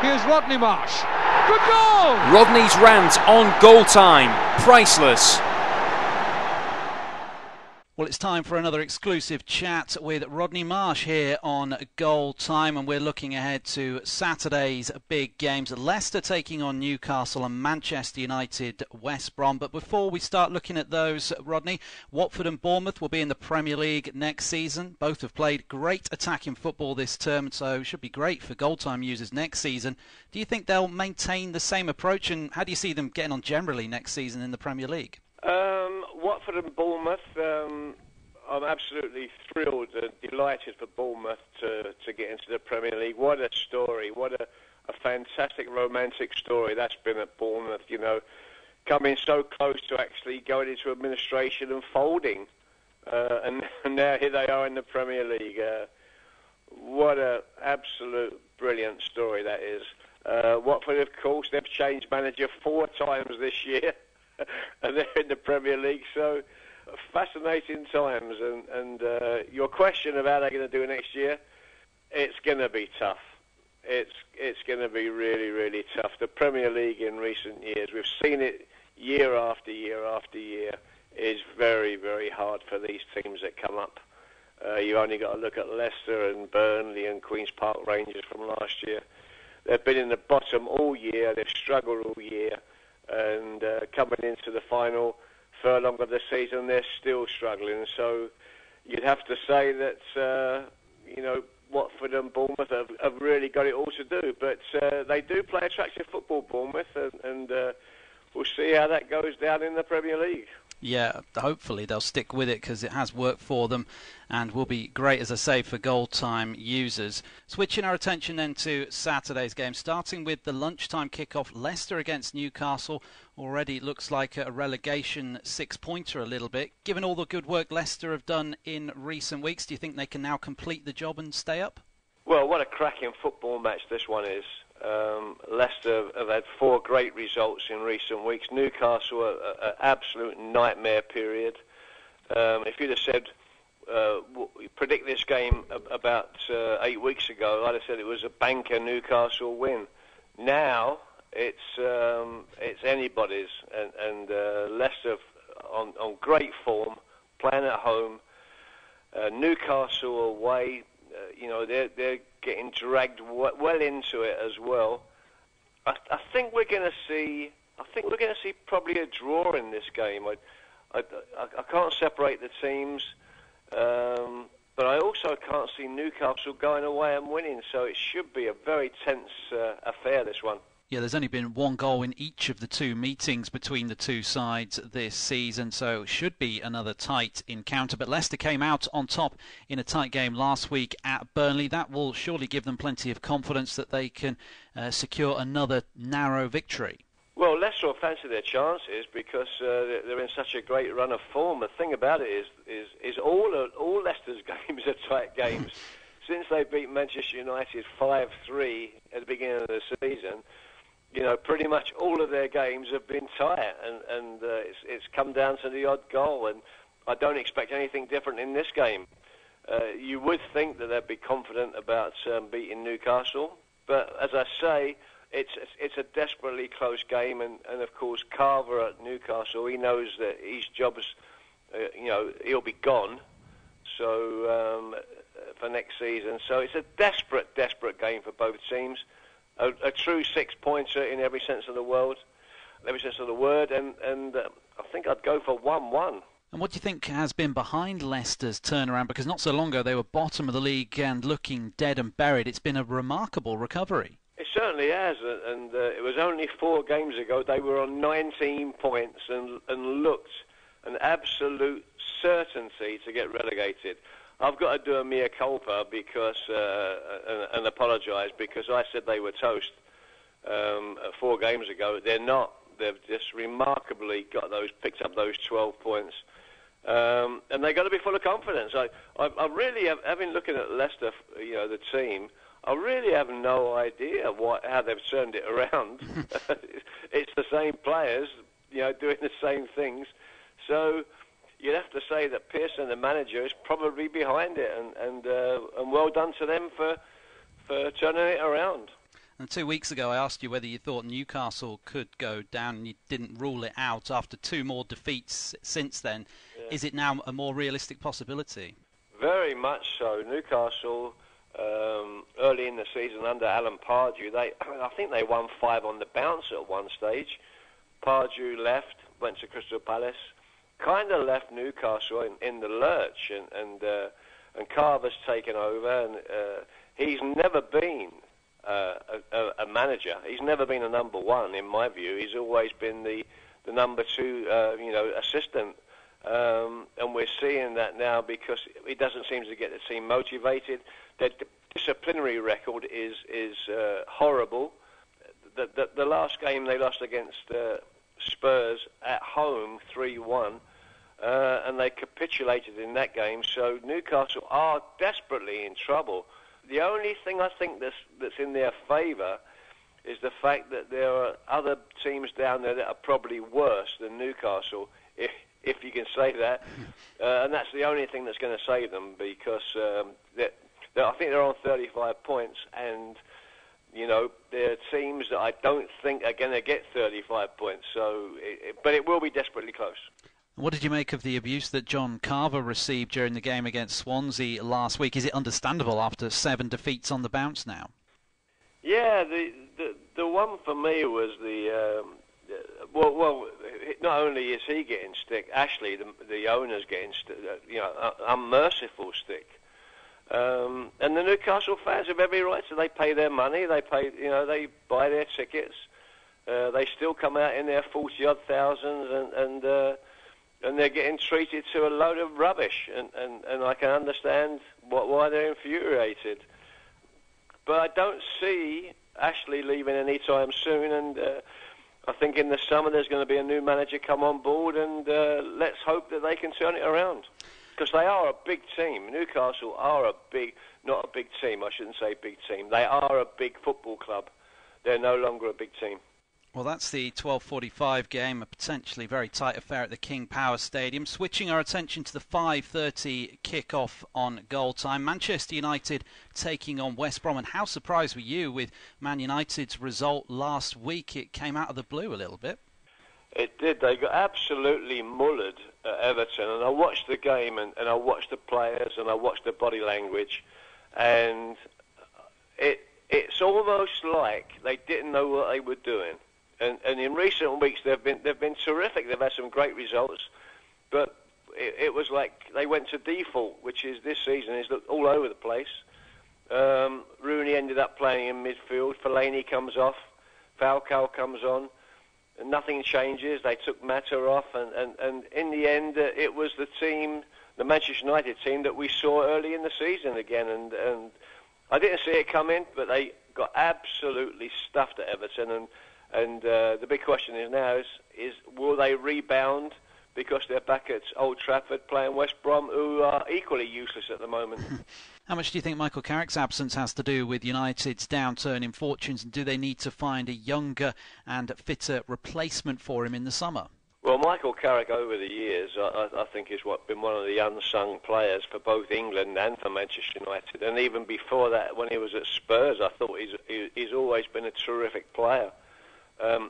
Here's Rodney Marsh. Good goal! Rodney's rant on goal time. Priceless. Well, it's time for another exclusive chat with Rodney Marsh here on Goal Time, and we're looking ahead to Saturday's big games. Leicester taking on Newcastle and Manchester United West Brom. But before we start looking at those, Rodney, Watford and Bournemouth will be in the Premier League next season. Both have played great attacking football this term, so it should be great for Goal Time users next season. Do you think they'll maintain the same approach, and how do you see them getting on generally next season in the Premier League? Watford and Bournemouth, I'm absolutely thrilled and delighted for Bournemouth to get into the Premier League. What a story, what a fantastic romantic story that's been at Bournemouth, you know, coming so close to actually going into administration and folding. And now here they are in the Premier League. What a absolute brilliant story that is. Watford, of course, they've changed manager 4 times this year. And they're in the Premier League, so fascinating times. And your question of how they're going to do next year, it's going to be tough. It's going to be really, really tough. The Premier League in recent years, we've seen it year after year after year, is very, very hard for these teams that come up. You've only got to look at Leicester and Burnley and Queen's Park Rangers from last year. They've been in the bottom all year. They've struggled all year. And coming into the final furlong of the season, they're still struggling. So you'd have to say that, you know, Watford and Bournemouth have really got it all to do. But they do play attractive football, Bournemouth, and we'll see how that goes down in the Premier League. Yeah, hopefully they'll stick with it because it has worked for them and will be great, as I say, for Goal Time users. Switching our attention then to Saturday's game, starting with the lunchtime kickoff, Leicester against Newcastle. Already looks like a relegation 6-pointer a little bit. Given all the good work Leicester have done in recent weeks, do you think they can now complete the job and stay up? Well, what a cracking football match this one is. Leicester have had 4 great results in recent weeks. Newcastle, an absolute nightmare period. If you'd have said, predict this game about 8 weeks ago, I'd have said it was a banker Newcastle win. Now it's anybody's, and Leicester on great form, playing at home. Newcastle away. You know, they're getting dragged well into it as well. I think we're going to see. I think we're going to see probably a draw in this game. I can't separate the teams, but I also can't see Newcastle going away and winning. So it should be a very tense affair, this one. Yeah, there's only been 1 goal in each of the 2 meetings between the 2 sides this season, so it should be another tight encounter. But Leicester came out on top in a tight game last week at Burnley. That will surely give them plenty of confidence that they can secure another narrow victory. Well, Leicester will fancy their chances because they're in such a great run of form. The thing about it is all Leicester's games are tight games. Since they beat Manchester United 5-3 at the beginning of the season, you know, pretty much all of their games have been tight, and it's come down to the odd goal, and I don't expect anything different in this game. You would think that they'd be confident about beating Newcastle, but as I say, it's a desperately close game, and of course Carver at Newcastle, he knows that his job's, you know, he'll be gone, so for next season. So it's a desperate game for both teams. A true 6-pointer in every sense of the word, and I think I'd go for 1-1. And what do you think has been behind Leicester's turnaround? Because not so long ago they were bottom of the league and looking dead and buried. It's been a remarkable recovery. It certainly has, and it was only 4 games ago they were on 19 points and looked an absolute certainty to get relegated. I've got to do a mea culpa because and apologise because I said they were toast 4 games ago. They're not. They've just remarkably picked up those 12 points, and they've got to be full of confidence. I really have, having looking at Leicester, you know, the team, I really have no idea how they've turned it around. It's the same players, you know, doing the same things. So you'd have to say that Pearson, the manager, is probably behind it, and well done to them for turning it around. And 2 weeks ago I asked you whether you thought Newcastle could go down, and you didn't rule it out after 2 more defeats since then. Yeah. Is it now a more realistic possibility? Very much so. Newcastle, early in the season under Alan Pardew, I think they won 5 on the bounce at one stage. Pardew left, went to Crystal Palace, kind of left Newcastle in the lurch, and Carver's taken over, and he's never been a manager. He's never been a number 1 in my view. He's always been the number 2, assistant. And we're seeing that now because he doesn't seem to get the team motivated. Their disciplinary record is horrible. The last game they lost against Spurs at home 3-1, and they capitulated in that game. So Newcastle are desperately in trouble. The only thing I think that's in their favour is the fact that there are other teams down there that are probably worse than Newcastle, if you can say that, and that's the only thing that's going to save them, because I think they're on 35 points, and there are teams that I don't think are going to get 35 points. But it will be desperately close. What did you make of the abuse that John Carver received during the game against Swansea last week? Is it understandable after 7 defeats on the bounce now? Yeah, the one for me was well, not only is he getting stick, Ashley, the owner's getting unmerciful stick. And the Newcastle fans have every right, so they pay their money, they buy their tickets, they still come out in their 40-odd thousands, and they're getting treated to a load of rubbish, and I can understand why they're infuriated. But I don't see Ashley leaving any time soon, and I think in the summer there's going to be a new manager come on board, and let's hope that they can turn it around. Because they are a big team. Newcastle are not a big team, I shouldn't say big team. They are a big football club. They're no longer a big team. Well, that's the 12:45 game, a potentially very tight affair at the King Power Stadium. Switching our attention to the 5:30 kick-off on goal time. Manchester United taking on West Brom. And how surprised were you with Man United's result last week? It came out of the blue a little bit. It did. They got absolutely mullered at Everton. And I watched the game, and I watched the players, and I watched the body language. And it's almost like they didn't know what they were doing. And in recent weeks they've been terrific. They've had some great results, but it was like they went to default, which is this season is all over the place. Rooney ended up playing in midfield. Fellaini comes off. Falcao comes on. And nothing changes. They took Mata off, and in the end it was the Manchester United team that we saw early in the season again. And I didn't see it coming, but they got absolutely stuffed at Everton. And the big question is now is will they rebound, because they're back at Old Trafford playing West Brom, who are equally useless at the moment. How much do you think Michael Carrick's absence has to do with United's downturn in fortunes, and do they need to find a younger and fitter replacement for him in the summer? Well, Michael Carrick over the years, I think, has been one of the unsung players for both England and for Manchester United. And even before that, when he was at Spurs, I thought he's always been a terrific player.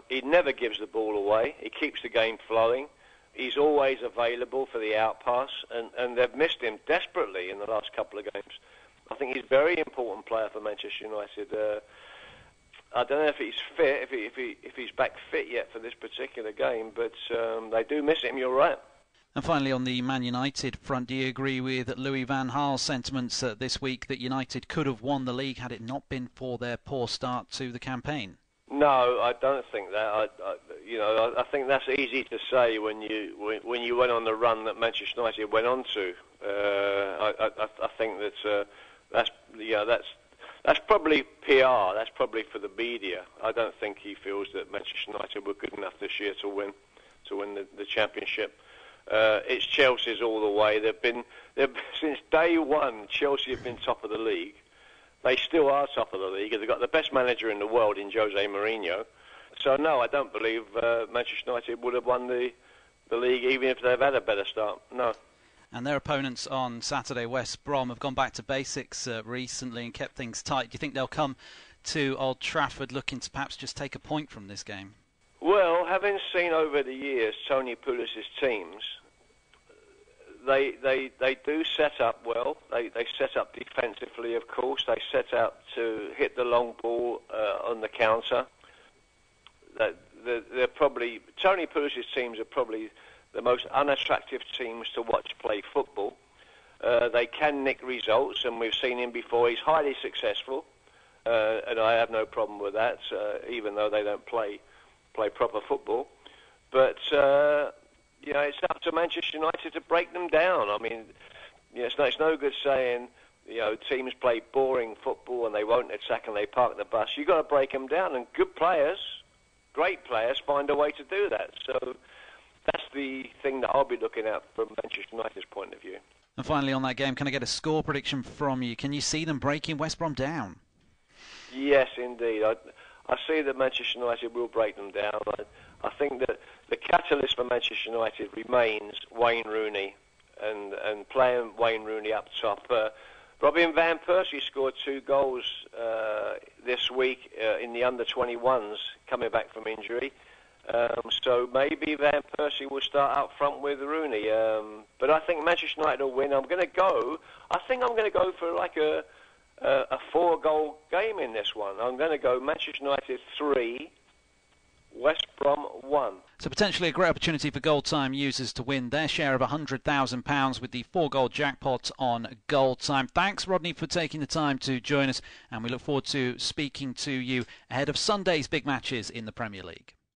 He never gives the ball away. He keeps the game flowing. He's always available for the outpass, and they've missed him desperately in the last couple of games. I think he's a very important player for Manchester United. I don't know if he's fit, if he's back fit yet for this particular game, but they do miss him, you're right. And finally, on the Man United front, do you agree with Louis van Gaal's sentiments this week that United could have won the league had it not been for their poor start to the campaign? No, I don't think that. I think that's easy to say when you went on the run that Manchester United went on to. I think that's probably PR. That's probably for the media. I don't think he feels that Manchester United were good enough this year to win the championship. It's Chelsea's all the way. They've since day one. Chelsea have been top of the league. They still are top of the league. They've got the best manager in the world in Jose Mourinho. So, no, I don't believe Manchester United would have won the league even if they've had a better start. No. And their opponents on Saturday, West Brom, have gone back to basics recently and kept things tight. Do you think they'll come to Old Trafford, looking to perhaps just take a point from this game? Well, having seen over the years Tony Pulis's teams, they do set up well. They set up defensively, of course. They set out to hit the long ball on the counter. They're probably, Tony Pulis's teams are probably the most unattractive teams to watch play football. They can nick results, and we've seen him before. He's highly successful, and I have no problem with that, even though they don't play proper football. But it's up to Manchester United to break them down. I mean, it's no good saying teams play boring football and they won't attack and they park the bus. You've got to break them down, and good players, great players, find a way to do that. So that's the thing that I'll be looking at from Manchester United's point of view. And finally on that game, can I get a score prediction from you? Can you see them breaking West Brom down? Yes, indeed. I see that Manchester United will break them down. I think that the catalyst for Manchester United remains Wayne Rooney and playing Wayne Rooney up top. Robin Van Persie scored 2 goals this week in the under-21s coming back from injury. So maybe Van Persie will start up front with Rooney. But I think Manchester United will win. I think I'm going to go for like a 4-goal game in this one. I'm going to go Manchester United 3, West Brom 1. So potentially a great opportunity for Goal Time users to win their share of £100,000 with the 4-goal jackpot on Goal Time. Thanks, Rodney, for taking the time to join us, and we look forward to speaking to you ahead of Sunday's big matches in the Premier League.